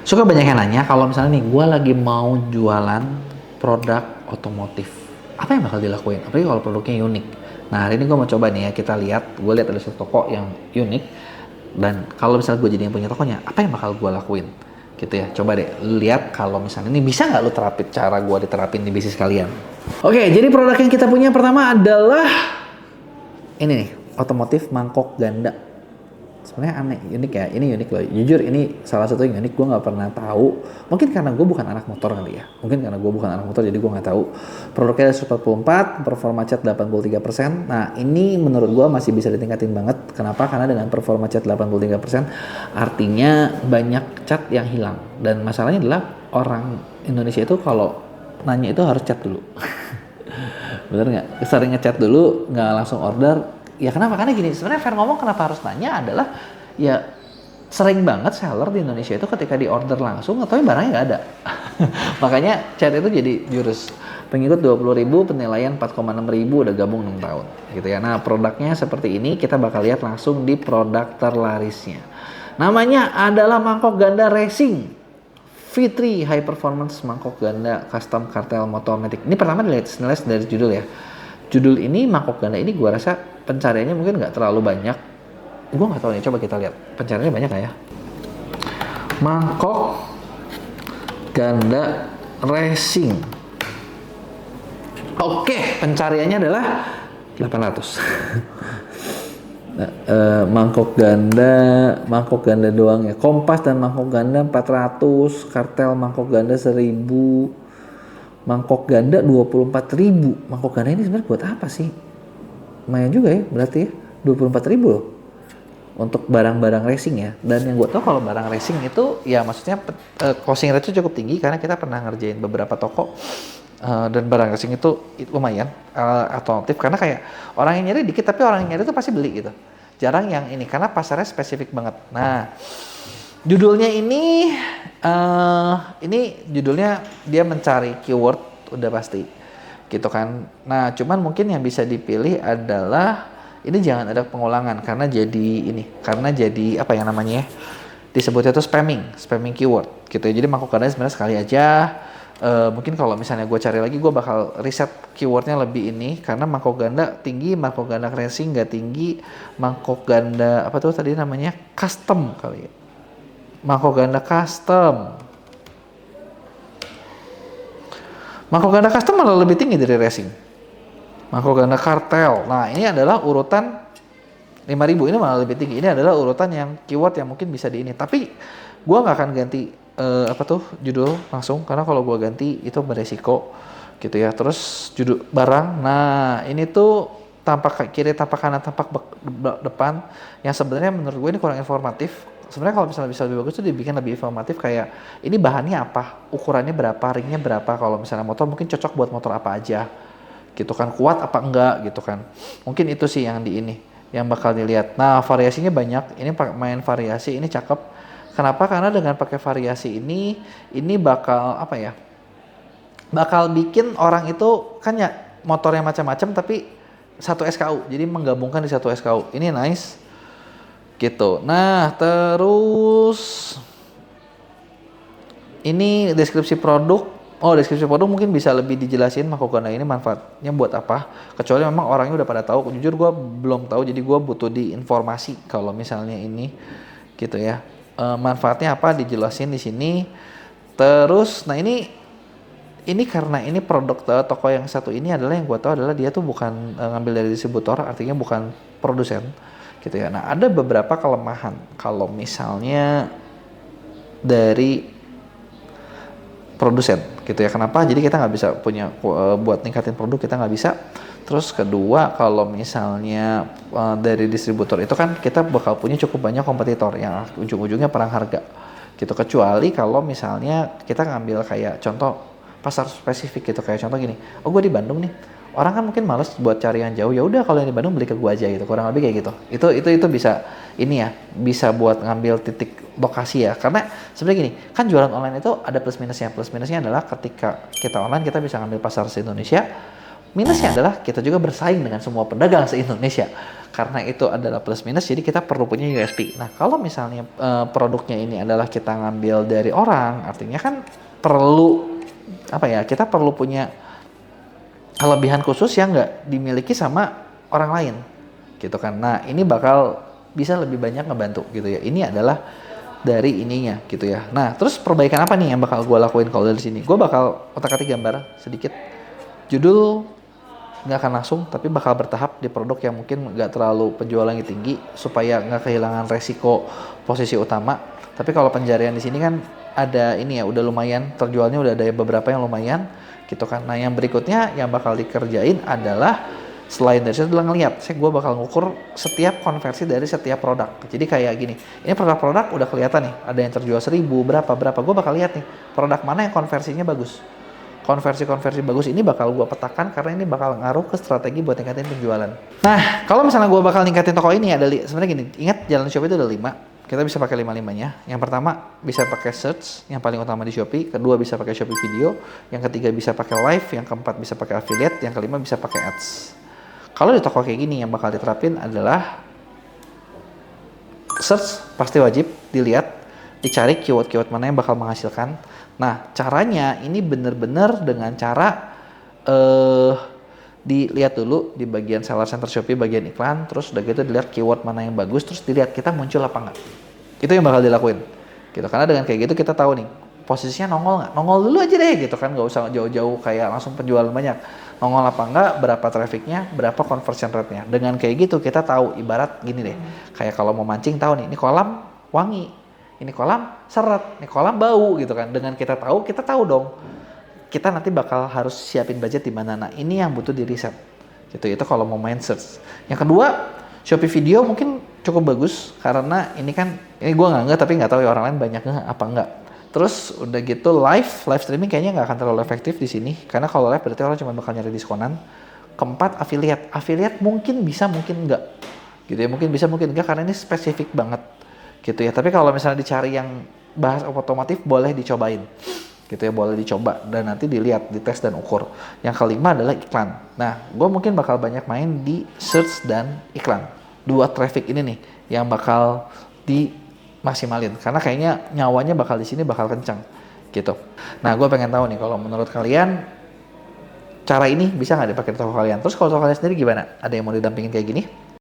Suka banyak yang nanya kalau misalnya nih gue lagi mau jualan produk otomotif, apa yang bakal dilakuin? Apalagi kalau produknya unik. Nah hari ini gue mau coba nih ya, kita lihat, gue lihat ada satu toko yang unik, dan kalau misalnya gue jadi yang punya tokonya, apa yang bakal gue lakuin? Gitu ya, coba deh lihat kalau misalnya ini bisa nggak lu terapin cara gue diterapin di bisnis kalian. Oke, jadi produk yang kita punya pertama adalah ini nih, otomotif mangkok ganda. Sebenarnya aneh, unik ya, ini unik loh, jujur ini salah satu yang unik, gue nggak pernah tahu. Mungkin karena gue bukan anak motor kali ya, mungkin karena gue bukan anak motor jadi gue nggak tahu. Produknya ada 144, performa cat 83%. Nah ini menurut gue masih bisa ditingkatin banget. Kenapa? Karena dengan performa cat 83% artinya banyak cat yang hilang, dan masalahnya adalah orang Indonesia itu kalau nanya itu harus cat dulu. Bener nggak? Sering ngechat dulu, nggak langsung order. Ya kenapa? Karena gini, sebenarnya fair ngomong kenapa harus nanya adalah ya sering banget seller di Indonesia itu ketika di order langsung atau barangnya nggak ada. Makanya chat itu jadi jurus. Pengikut 20.000, penilaian 4,6 ribu, udah gabung 6 tahun gitu ya. Nah produknya seperti ini, kita bakal lihat langsung di produk terlarisnya. Namanya adalah mangkok ganda racing V3 High Performance Mangkok Ganda Custom Cartel Motomatic. Ini pertama dilihat dari judul ya. Judul ini mangkok ganda ini gue rasa pencariannya mungkin nggak terlalu banyak. Gue nggak tahu nih, coba kita lihat pencariannya banyak nggak ya. Mangkok ganda racing. Oke, pencariannya adalah 800. Mangkok ganda doang ya. Kompas dan mangkok ganda 400, kartel mangkok ganda 1000, mangkok ganda 24.000. Mangkok ganda ini sebenarnya buat apa sih? Lumayan juga ya berarti ya, 24.000 loh untuk barang-barang racing ya. Dan yang gue tau kalau barang racing itu ya maksudnya closing rate itu cukup tinggi, karena kita pernah ngerjain beberapa toko dan barang racing itu lumayan otomotif, karena kayak orang yang nyari dikit tapi orang yang nyari itu pasti beli gitu. Jarang yang ini karena pasarnya spesifik banget. Nah judulnya ini judulnya dia mencari keyword udah pasti gitu kan. Nah cuman mungkin yang bisa dipilih adalah ini jangan ada pengulangan, karena jadi apa yang namanya ya, disebutnya itu spamming keyword gitu ya. Jadi mangkok ganda sebenarnya sekali aja. Mungkin kalau misalnya gue cari lagi, gue bakal riset keywordnya lebih ini, karena mangkok ganda tinggi, mangkok ganda racing nggak tinggi, mangkok ganda apa tuh tadi namanya custom kali ya, mangkok ganda custom. Mangkok ganda custom malah lebih tinggi dari racing. Mangkok ganda kartel. Nah ini adalah urutan 5.000, ini malah lebih tinggi. Ini adalah urutan yang keyword yang mungkin bisa di ini. Tapi gue nggak akan ganti judul langsung, karena kalau gue ganti itu beresiko gitu ya. Terus judul barang. Nah ini tuh tampak kiri, tampak kanan, tampak depan. Yang sebenarnya menurut gue ini kurang informatif. Sebenarnya kalau misalnya bisa lebih bagus tuh dibikin lebih informatif, kayak ini bahannya apa, ukurannya berapa, ringnya berapa. Kalau misalnya motor mungkin cocok buat motor apa aja gitu kan, kuat apa enggak gitu kan. Mungkin itu sih yang di ini yang bakal dilihat. Nah variasinya banyak, ini main variasi ini cakep. Kenapa? Karena dengan pakai variasi ini bakal apa ya, bakal bikin orang itu kan ya motornya macam-macam tapi satu SKU, jadi menggabungkan di satu SKU. Ini nice gitu. Nah terus ini deskripsi produk. Oh, deskripsi produk mungkin bisa lebih dijelasin mangkok ganda ini manfaatnya buat apa. Kecuali memang orangnya udah pada tahu. Jujur gue belum tahu, jadi gue butuh diinformasi kalau misalnya ini gitu ya. Manfaatnya apa dijelasin di sini. Terus, nah ini karena ini produk toko yang satu ini adalah yang gue tahu adalah dia tuh bukan ngambil dari distributor, artinya bukan produsen gitu ya. Nah ada beberapa kelemahan kalau misalnya dari produsen gitu ya. Kenapa? Jadi kita nggak bisa punya buat ningkatin produk, kita nggak bisa. Terus kedua, kalau misalnya dari distributor itu kan kita bakal punya cukup banyak kompetitor yang ujung-ujungnya perang harga gitu. Kecuali kalau misalnya kita ngambil kayak contoh pasar spesifik gitu, kayak contoh gini, oh gue di Bandung nih, orang kan mungkin males buat cari yang jauh, ya udah kalau yang di Bandung beli ke gue aja gitu, kurang lebih kayak gitu. Itu bisa ini ya, bisa buat ngambil titik lokasi ya. Karena sebenarnya gini, kan jualan online itu ada plus minusnya. Plus minusnya adalah ketika kita online kita bisa ngambil pasar se Indonesia, Minusnya adalah kita juga bersaing dengan semua pedagang se-Indonesia. Karena itu adalah plus minus, jadi kita perlu punya USP. Nah, kalau misalnya produknya ini adalah kita ngambil dari orang, artinya kan perlu apa ya? Kita perlu punya kelebihan khusus yang nggak dimiliki sama orang lain, gitu kan. Nah, ini bakal bisa lebih banyak ngebantu gitu ya. Ini adalah dari ininya gitu ya. Nah, terus perbaikan apa nih yang bakal gue lakuin kalau dari sini? Gue bakal otak-atik gambar sedikit. Judul nggak akan langsung, tapi bakal bertahap di produk yang mungkin nggak terlalu penjualannya tinggi supaya nggak kehilangan resiko posisi utama. Tapi kalau pencarian di sini kan ada ini ya, udah lumayan terjualnya, udah ada beberapa yang lumayan gitu kan. Nah, yang berikutnya yang bakal dikerjain adalah selain dari situ adalah ngeliat, gue bakal ngukur setiap konversi dari setiap produk. Jadi kayak gini, ini produk-produk udah kelihatan nih, ada yang terjual 1000, berapa, gue bakal lihat nih, produk mana yang konversinya bagus. Konversi-konversi bagus ini bakal gue petakan karena ini bakal ngaruh ke strategi buat ningkatin penjualan. Nah, kalau misalnya gue bakal ningkatin toko ini ada sebenarnya gini, ingat jalan Shopee itu ada 5. Kita bisa pakai 5-5-nya. Yang pertama bisa pakai search, yang paling utama di Shopee. Kedua bisa pakai Shopee video. Yang ketiga bisa pakai live. Yang keempat bisa pakai affiliate. Yang kelima bisa pakai ads. Kalau di toko kayak gini yang bakal diterapin adalah search pasti wajib dilihat, dicari keyword-keyword mana yang bakal menghasilkan. Nah, caranya ini bener-bener dengan cara dilihat dulu di bagian seller center Shopee, bagian iklan, terus udah gitu dilihat keyword mana yang bagus, terus dilihat kita muncul apa enggak. Itu yang bakal dilakuin. Gitu. Karena dengan kayak gitu kita tahu nih, posisinya nongol nggak? Nongol dulu aja deh gitu kan, nggak usah jauh-jauh kayak langsung penjualan banyak. Nongol apa enggak, berapa trafficnya, berapa conversion rate-nya. Dengan kayak gitu kita tahu, ibarat gini deh, kayak kalau mau mancing tahu nih, ini kolam wangi, ini kolam seret, ini kolam bau gitu kan. Dengan kita tahu dong, kita nanti bakal harus siapin budget di mana. Nah, ini yang butuh di riset. Gitu. Itu kalau mau main search. Yang kedua, Shopee video mungkin cukup bagus karena ini kan, ini gue nggak tapi nggak tahu ya orang lain banyak nggak apa enggak. Terus udah gitu live streaming kayaknya nggak akan terlalu efektif di sini karena kalau live berarti orang cuma bakal nyari diskonan. Keempat, affiliate mungkin bisa mungkin enggak gitu ya, mungkin bisa mungkin enggak karena ini spesifik banget gitu ya. Tapi kalau misalnya dicari yang bahas otomotif boleh dicobain gitu ya, boleh dicoba dan nanti dilihat, dites dan ukur. Yang kelima adalah iklan. Nah, gue mungkin bakal banyak main di search dan iklan. 2 traffic ini nih yang bakal dimaksimalin karena kayaknya nyawanya bakal di sini bakal kencang gitu. Nah, gue pengen tahu nih kalau menurut kalian cara ini bisa nggak dipakai di toko kalian? Terus kalau toko kalian sendiri gimana? Ada yang mau didampingin kayak gini?